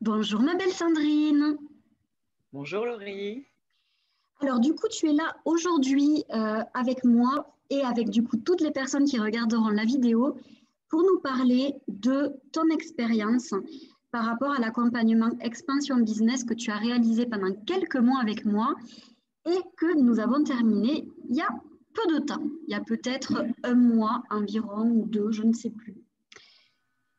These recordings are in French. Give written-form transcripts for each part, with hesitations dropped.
Bonjour ma belle Sandrine. Bonjour Laurie. Alors du coup, tu es là aujourd'hui avec moi et avec du coup toutes les personnes qui regarderont la vidéo pour nous parler de ton expérience par rapport à l'accompagnement Expansion Business que tu as réalisé pendant quelques mois avec moi et que nous avons terminé il y a peu de temps. Il y a peut-être un mois environ ou deux, je ne sais plus.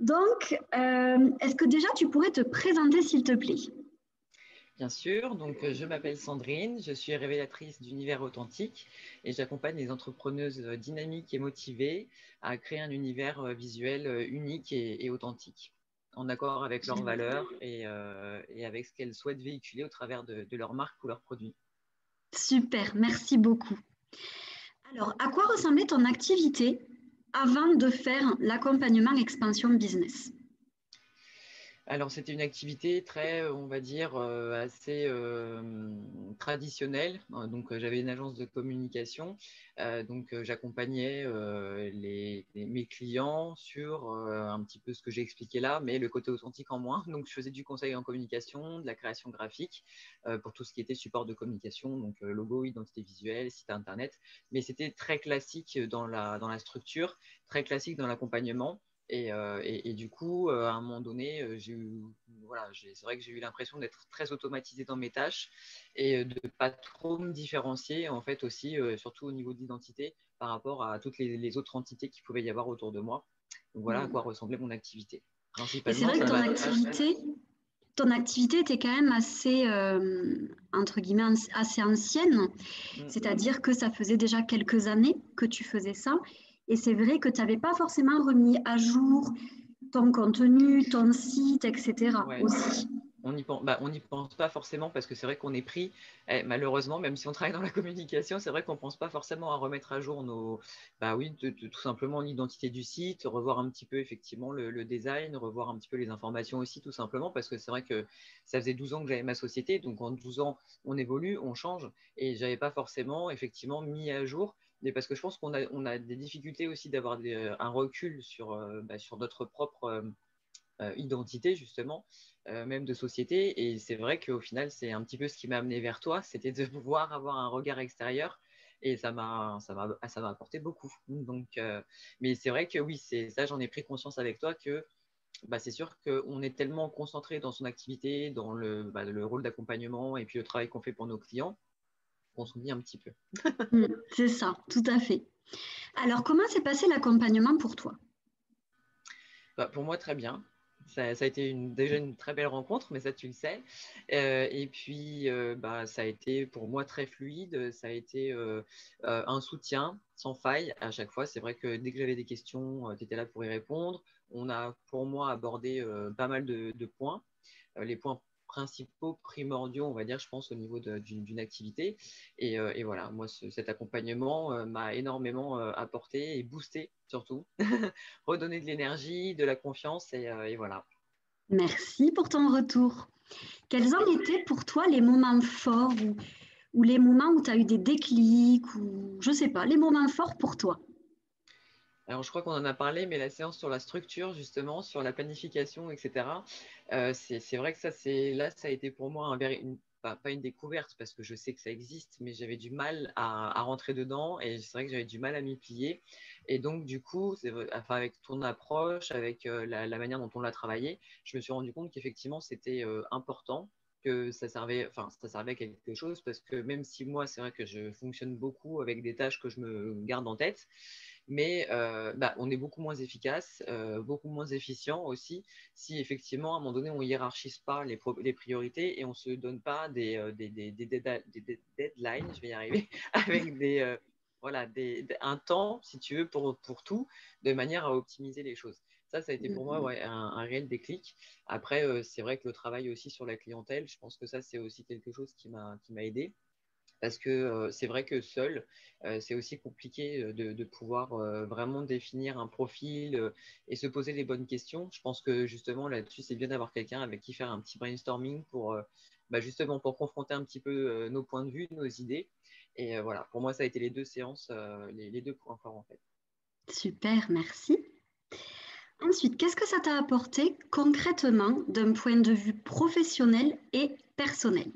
Donc, est-ce que déjà tu pourrais te présenter s'il te plaît? Bien sûr, je m'appelle Sandrine, je suis révélatrice d'univers authentique et j'accompagne les entrepreneuses dynamiques et motivées à créer un univers visuel unique et authentique, en accord avec leurs valeurs et avec ce qu'elles souhaitent véhiculer au travers de leur marque ou leurs produits. Super, merci beaucoup. Alors, à quoi ressemblait ton activité avant de faire l'accompagnement expansion business? Alors, c'était une activité très, on va dire, assez traditionnelle. J'avais une agence de communication. J'accompagnais mes clients sur un petit peu ce que j'ai expliqué là, mais le côté authentique en moins. Donc, je faisais du conseil en communication, de la création graphique pour tout ce qui était support de communication, logo, identité visuelle, site internet. Mais c'était très classique dans la structure, très classique dans l'accompagnement. Et du coup, à un moment donné, c'est vrai que j'ai eu l'impression d'être très automatisé dans mes tâches et de ne pas trop me différencier, en fait, aussi, surtout au niveau de l'identité, par rapport à toutes les autres entités qu'il pouvait y avoir autour de moi. Donc voilà à quoi ressemblait mon activité. Et c'est Principalement, vrai que ça m'a ton activité était quand même assez, entre guillemets, assez ancienne. C'est-à-dire que ça faisait déjà quelques années que tu faisais ça. Et c'est vrai que tu n'avais pas forcément remis à jour ton contenu, ton site, etc. Ouais. aussi. On n'y pense pas forcément parce que c'est vrai qu'on est pris, malheureusement, même si on travaille dans la communication, c'est vrai qu'on ne pense pas forcément à remettre à jour tout simplement l'identité du site, revoir un petit peu effectivement le design, revoir un petit peu les informations aussi, tout simplement, parce que c'est vrai que ça faisait 12 ans que j'avais ma société, donc en 12 ans, on évolue, on change, et je n'avais pas forcément effectivement mis à jour. Mais parce que je pense qu'on a des difficultés aussi d'avoir un recul sur notre propre identité justement, même de société. Et c'est vrai qu'au final, c'est un petit peu ce qui m'a amené vers toi, c'était de pouvoir avoir un regard extérieur. Et ça m'a apporté beaucoup. Mais c'est vrai que oui, c'est ça, j'en ai pris conscience avec toi que c'est sûr qu'on est tellement concentré dans son activité, dans le rôle d'accompagnement et puis le travail qu'on fait pour nos clients, qu'on s'oublie un petit peu. C'est ça, tout à fait. Alors, comment s'est passé l'accompagnement pour toi? Pour moi, très bien. Ça a été déjà une très belle rencontre, mais ça, tu le sais. Et puis, ça a été pour moi très fluide. Ça a été un soutien sans faille à chaque fois. C'est vrai que dès que j'avais des questions, tu étais là pour y répondre. On a, pour moi, abordé pas mal de points. Les points principaux, primordiaux, on va dire, je pense, au niveau d'une activité. Et voilà, moi, cet accompagnement m'a énormément apporté et boosté, surtout, redonner de l'énergie, de la confiance, et voilà. Merci pour ton retour. Quels ont été pour toi les moments forts ou les moments où tu as eu des déclics ou je sais pas, les moments forts pour toi? Alors, je crois qu'on en a parlé, mais la séance sur la structure, justement, sur la planification, etc., c'est vrai que ça a été pour moi pas une découverte, parce que je sais que ça existe, mais j'avais du mal à rentrer dedans, et c'est vrai que j'avais du mal à m'y plier. Et donc, du coup, avec ton approche, avec la manière dont on l'a travaillé, je me suis rendu compte qu'effectivement, c'était important, que ça servait à quelque chose, parce que même si moi, c'est vrai que je fonctionne beaucoup avec des tâches que je me garde en tête, mais on est beaucoup moins efficace, beaucoup moins efficient aussi, si effectivement à un moment donné on hiérarchise pas les priorités et on se donne pas des deadlines, je vais y arriver, avec un temps, si tu veux, pour tout, de manière à optimiser les choses. Ça a été pour moi un réel déclic. Après, c'est vrai que le travail aussi sur la clientèle, je pense que ça, c'est aussi quelque chose qui m'a aidé. Parce que c'est vrai que seul, c'est aussi compliqué de pouvoir vraiment définir un profil et se poser les bonnes questions. Je pense que justement là-dessus, c'est bien d'avoir quelqu'un avec qui faire un petit brainstorming pour justement pour confronter un petit peu nos points de vue, nos idées. Et voilà, pour moi, ça a été les deux séances, les deux points forts en fait. Super, merci. Ensuite, qu'est-ce que ça t'a apporté concrètement d'un point de vue professionnel et personnel?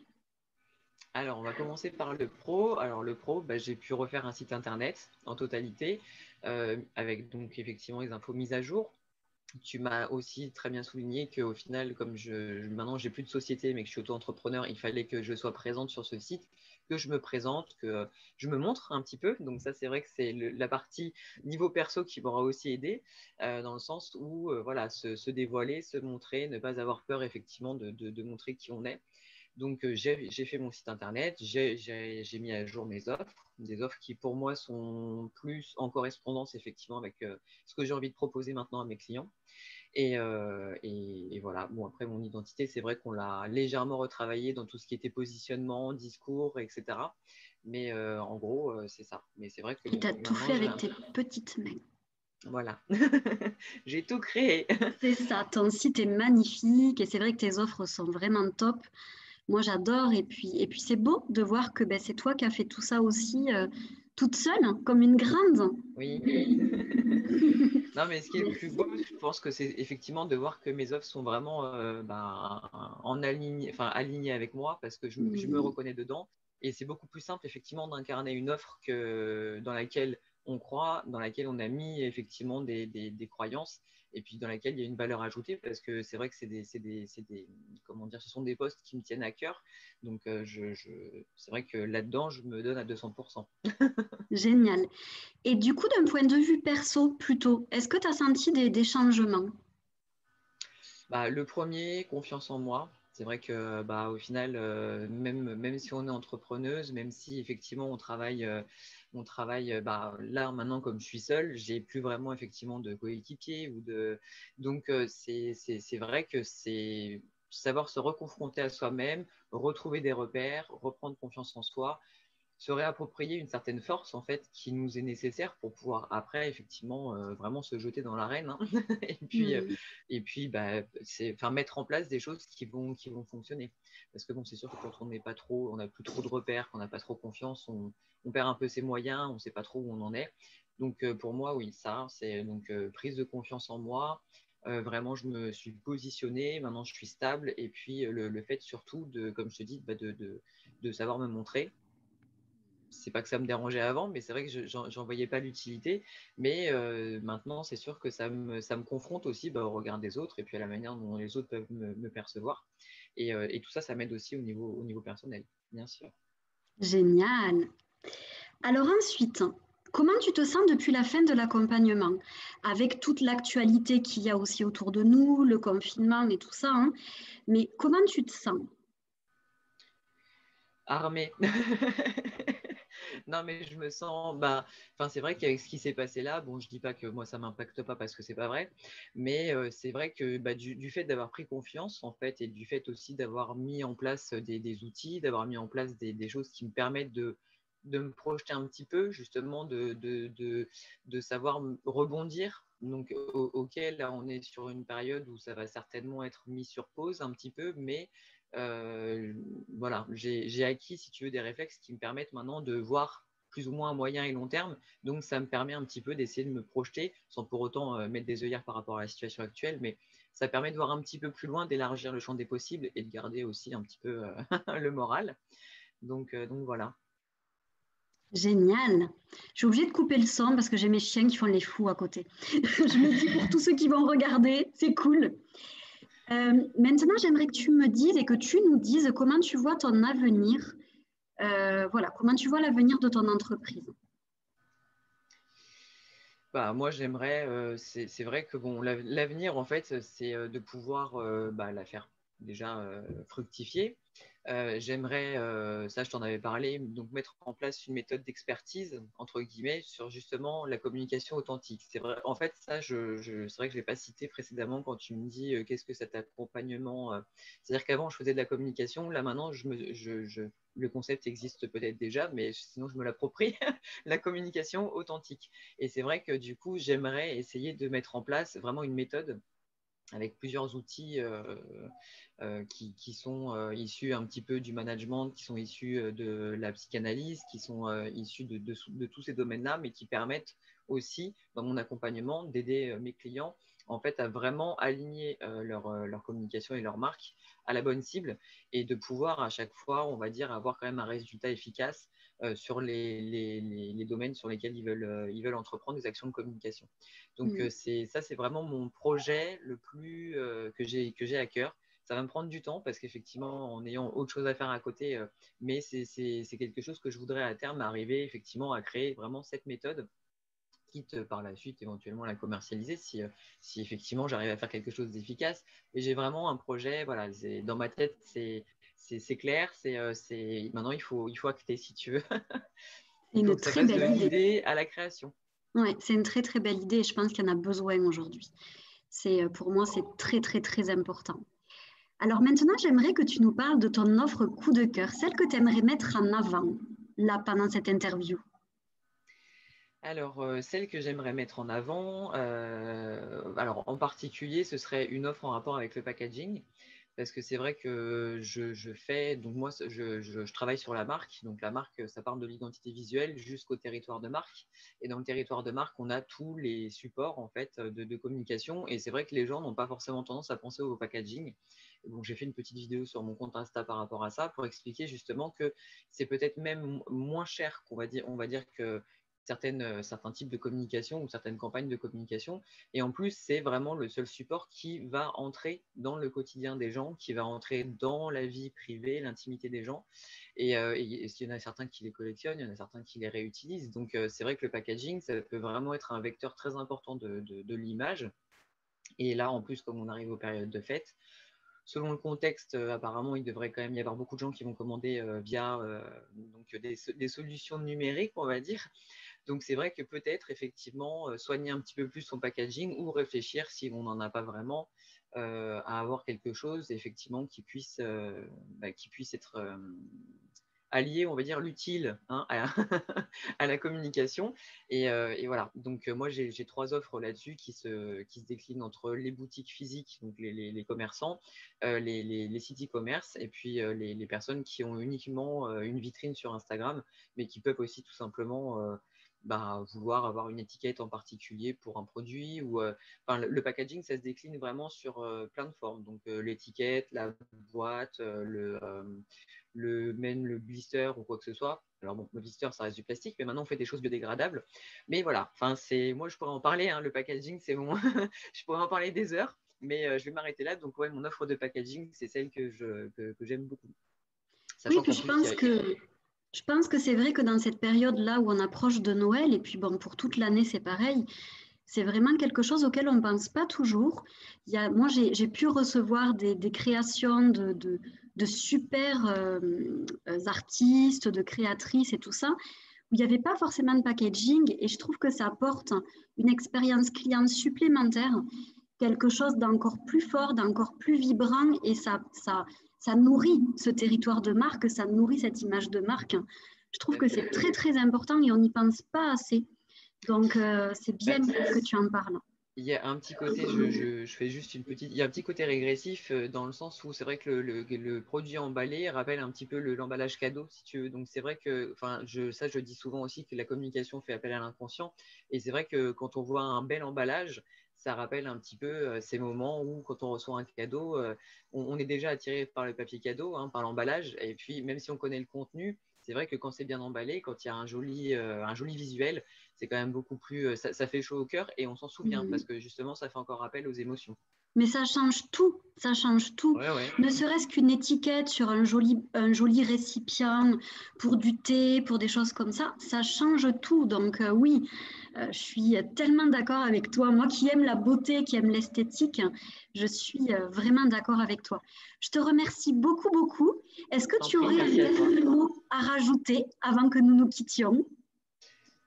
Alors, on va commencer par le pro. Alors, le pro, bah, j'ai pu refaire un site internet en totalité, avec donc effectivement les infos mises à jour. Tu m'as aussi très bien souligné qu'au final, comme maintenant j'ai plus de société, mais que je suis auto-entrepreneur, il fallait que je sois présente sur ce site, que je me présente, que je me montre un petit peu. Donc ça, c'est vrai que c'est la partie niveau perso qui m'aura aussi aidé, dans le sens où voilà, se dévoiler, se montrer, ne pas avoir peur effectivement de montrer qui on est. Donc, j'ai fait mon site internet, j'ai mis à jour mes offres, des offres qui pour moi sont plus en correspondance effectivement avec ce que j'ai envie de proposer maintenant à mes clients. Et voilà. Bon, après, mon identité, c'est vrai qu'on l'a légèrement retravaillé dans tout ce qui était positionnement, discours, etc. Mais en gros, c'est ça. Mais c'est vrai que Et bon, tu as tout maintenant, fait avec tes petites mains. voilà. J'ai tout créé. C'est ça, ton site est magnifique et c'est vrai que tes offres sont vraiment top. Moi, j'adore. Et puis c'est beau de voir que ben, c'est toi qui as fait tout ça aussi toute seule, hein, comme une grande. Oui. Non, mais ce qui est le plus beau, je pense que c'est effectivement de voir que mes offres sont vraiment alignées avec moi parce que je me Oui. reconnais dedans. Et c'est beaucoup plus simple, effectivement, d'incarner une offre dans laquelle on croit, dans laquelle on a mis effectivement des croyances et puis dans laquelle il y a une valeur ajoutée parce que c'est vrai que comment dire, ce sont des postes qui me tiennent à cœur. Donc, c'est vrai que là-dedans, je me donne à 200%. Génial. Et du coup, d'un point de vue perso plutôt, est-ce que tu as senti des changements? Bah, le premier, confiance en moi. C'est vrai que bah, au final, même si on est entrepreneuse, même si effectivement on travaille bah, là maintenant comme je suis seule, j'ai plus vraiment effectivement de coéquipier donc c'est vrai que c'est savoir se reconfronter à soi-même, retrouver des repères, reprendre confiance en soi, se réapproprier une certaine force en fait qui nous est nécessaire pour pouvoir après effectivement vraiment se jeter dans l'arène, hein. et puis euh, Hmm. et puis bah, c'est enfin mettre en place des choses qui vont fonctionner parce que bon c'est sûr que quand on n'est pas trop, on n'a plus trop de repères, qu'on n'a pas trop confiance, on perd un peu ses moyens, on ne sait pas trop où on en est. Donc pour moi oui, ça c'est donc prise de confiance en moi. Vraiment, je me suis positionné, maintenant je suis stable, et puis le fait surtout de, comme je te dis, bah, de savoir me montrer. C'est pas que ça me dérangeait avant, mais c'est vrai que j'en voyais pas l'utilité. Mais maintenant, c'est sûr que ça me confronte aussi bah, au regard des autres et puis à la manière dont les autres peuvent me percevoir. Et tout ça, ça m'aide aussi au niveau personnel, bien sûr. Génial. Alors ensuite, comment tu te sens depuis la fin de l'accompagnement? Avec toute l'actualité qu'il y a aussi autour de nous, le confinement et tout ça, hein, mais comment tu te sens? Armée. Non, mais je me sens. Bah, enfin, c'est vrai qu'avec ce qui s'est passé là, bon, je dis pas que moi ça m'impacte pas parce que c'est pas vrai, mais c'est vrai que bah, du fait d'avoir pris confiance en fait et du fait aussi d'avoir mis en place des outils, d'avoir mis en place des choses qui me permettent de me projeter un petit peu, justement, de savoir rebondir. Donc, auquel là, on est sur une période où ça va certainement être mis sur pause un petit peu, mais euh, voilà, j'ai acquis, si tu veux, des réflexes qui me permettent maintenant de voir plus ou moins à moyen et long terme. Donc, ça me permet un petit peu d'essayer de me projeter sans pour autant mettre des œillères par rapport à la situation actuelle, mais ça permet de voir un petit peu plus loin, d'élargir le champ des possibles et de garder aussi un petit peu le moral. Donc voilà. Génial. Je suis obligée de couper le son parce que j'ai mes chiens qui font les fous à côté. Je me dis pour tous ceux qui vont regarder, c'est cool. Maintenant, j'aimerais que tu me dises et que tu nous dises comment tu vois ton avenir. Voilà, comment tu vois l'avenir de ton entreprise. Bah, moi, j'aimerais, c'est vrai que bon, l'avenir, en fait, c'est de pouvoir bah, la faire déjà fructifier. J'aimerais, ça je t'en avais parlé, donc mettre en place une méthode d'expertise, entre guillemets, sur justement la communication authentique. C'est vrai, en fait, ça, c'est vrai que je ne l'ai pas cité précédemment quand tu me dis qu'est-ce que cet accompagnement. C'est-à-dire qu'avant, je faisais de la communication, là maintenant, le concept existe peut-être déjà, mais sinon, je me l'approprie, la communication authentique. Et c'est vrai que du coup, j'aimerais essayer de mettre en place vraiment une méthode avec plusieurs outils qui sont issus un petit peu du management, qui sont issus de la psychanalyse, qui sont issus de tous ces domaines-là, mais qui permettent aussi, dans mon accompagnement, d'aider mes clients en fait, à vraiment aligner leur communication et leur marque à la bonne cible et de pouvoir à chaque fois, on va dire, avoir quand même un résultat efficace sur les domaines sur lesquels ils veulent entreprendre des actions de communication. Donc, c'est vraiment mon projet le plus que j'ai à cœur. Ça va me prendre du temps parce qu'effectivement, en ayant autre chose à faire à côté, mais c'est quelque chose que je voudrais à terme arriver effectivement à créer vraiment cette méthode, quitte par la suite éventuellement la commercialiser si effectivement j'arrive à faire quelque chose d'efficace. Et j'ai vraiment un projet, voilà, dans ma tête, c'est clair, maintenant il faut acter si tu veux. C'est Il faut une que ça très passe de belle idée. l'idée à la création. Ouais, c'est une très très belle idée et je pense qu'il y en a besoin aujourd'hui. Pour moi, c'est très très très important. Alors maintenant, j'aimerais que tu nous parles de ton offre coup de cœur, celle que tu aimerais mettre en avant, là, pendant cette interview. Alors, celle que j'aimerais mettre en avant, alors en particulier, ce serait une offre en rapport avec le packaging, parce que c'est vrai que je fais, donc moi, je travaille sur la marque, donc la marque, ça part de l'identité visuelle jusqu'au territoire de marque, et dans le territoire de marque, on a tous les supports en fait de communication, et c'est vrai que les gens n'ont pas forcément tendance à penser au packaging. Donc, j'ai fait une petite vidéo sur mon compte Insta par rapport à ça pour expliquer justement que c'est peut-être même moins cher on va dire que certains types de communication ou certaines campagnes de communication. Et en plus, c'est vraiment le seul support qui va entrer dans le quotidien des gens, qui va entrer dans la vie privée, l'intimité des gens. Et s'il y en a certains qui les collectionnent, il y en a certains qui les réutilisent. Donc, c'est vrai que le packaging, ça peut vraiment être un vecteur très important de l'image. Et là, en plus, comme on arrive aux périodes de fête, selon le contexte, apparemment, il devrait quand même y avoir beaucoup de gens qui vont commander via donc des solutions numériques, on va dire. Donc, c'est vrai que peut-être, effectivement, soigner un petit peu plus son packaging ou réfléchir, si on n'en a pas vraiment, à avoir quelque chose, effectivement, qui puisse être allié, on va dire, l'utile hein, à la communication. Et voilà. Donc, moi, j'ai 3 offres là-dessus qui se déclinent entre les boutiques physiques, donc les commerçants, les sites e-commerce, et puis les personnes qui ont uniquement une vitrine sur Instagram, mais qui peuvent aussi tout simplement vouloir avoir une étiquette en particulier pour un produit le packaging, ça se décline vraiment sur plein de formes. Donc l'étiquette, la boîte, même le blister ou quoi que ce soit. Alors bon, le blister, ça reste du plastique, mais maintenant on fait des choses biodégradables. Mais voilà, moi je pourrais en parler, hein, le packaging, c'est bon. Je pourrais en parler des heures, mais je vais m'arrêter là. Donc ouais, mon offre de packaging, c'est celle que j'aime beaucoup. Oui, Sachant puis qu'en plus, il y a. je pense que c'est vrai que dans cette période-là où on approche de Noël, et puis bon, pour toute l'année, c'est pareil, c'est vraiment quelque chose auquel on ne pense pas toujours. Moi, j'ai pu recevoir des créations de super artistes, de créatrices et tout ça, où il n'y avait pas forcément de packaging, et je trouve que ça apporte une expérience client supplémentaire, quelque chose d'encore plus fort, d'encore plus vibrant, et ça nourrit ce territoire de marque, ça nourrit cette image de marque. Je trouve que c'est très, très important et on n'y pense pas assez. Donc, c'est bien que tu en parles. Il y a un petit côté, je fais juste une petite, il y a un petit côté régressif dans le sens où c'est vrai que le produit emballé rappelle un petit peu l'emballage cadeau, si tu veux. Donc c'est vrai que, enfin, je dis souvent aussi que la communication fait appel à l'inconscient. Et c'est vrai que quand on voit un bel emballage, ça rappelle un petit peu ces moments où quand on reçoit un cadeau, on est déjà attiré par le papier cadeau, hein, par l'emballage. Et puis même si on connaît le contenu, c'est vrai que quand c'est bien emballé, quand il y a un joli visuel, c'est quand même beaucoup plus. Ça fait chaud au cœur et on s'en souvient parce que justement, ça fait encore appel aux émotions. Mais ça change tout, ça change tout. Ouais, ouais. Ne serait-ce qu'une étiquette sur un joli récipient pour du thé, pour des choses comme ça change tout. Donc oui, je suis tellement d'accord avec toi. Moi qui aime la beauté, qui aime l'esthétique, je suis vraiment d'accord avec toi. Je te remercie beaucoup, beaucoup. Est-ce que T'en tu prie, aurais un merci à toi. dernier mot à rajouter avant que nous nous quittions?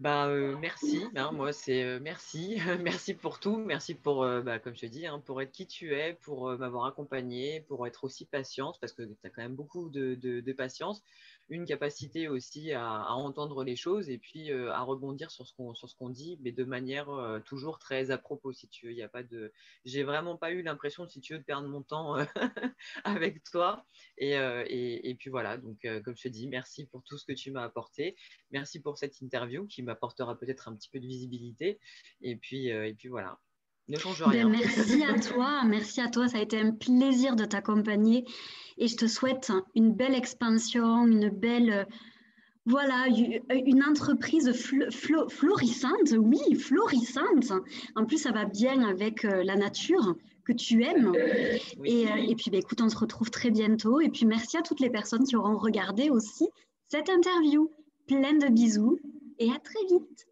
Merci. Ben, moi, c'est merci. Merci pour tout. Merci pour, comme je te dis, hein, pour être qui tu es, pour m'avoir accompagné, pour être aussi patiente, parce que tu as quand même beaucoup de patience. Une capacité aussi à entendre les choses et puis à rebondir sur ce qu'on dit, mais de manière toujours très à propos, si tu veux. Il y a pas de. J'ai vraiment pas eu l'impression, si tu veux, de perdre mon temps avec toi. Et puis voilà. Donc, comme je te dis, merci pour tout ce que tu m'as apporté. Merci pour cette interview qui m'apportera peut-être un petit peu de visibilité. Et puis voilà. Ne change rien. Merci à toi, ça a été un plaisir de t'accompagner et je te souhaite une belle expansion, une belle, voilà, une entreprise florissante, oui, florissante. En plus, ça va bien avec la nature que tu aimes. Oui. Et puis, bah, écoute, on se retrouve très bientôt. Et puis, merci à toutes les personnes qui auront regardé aussi cette interview. Plein de bisous et à très vite.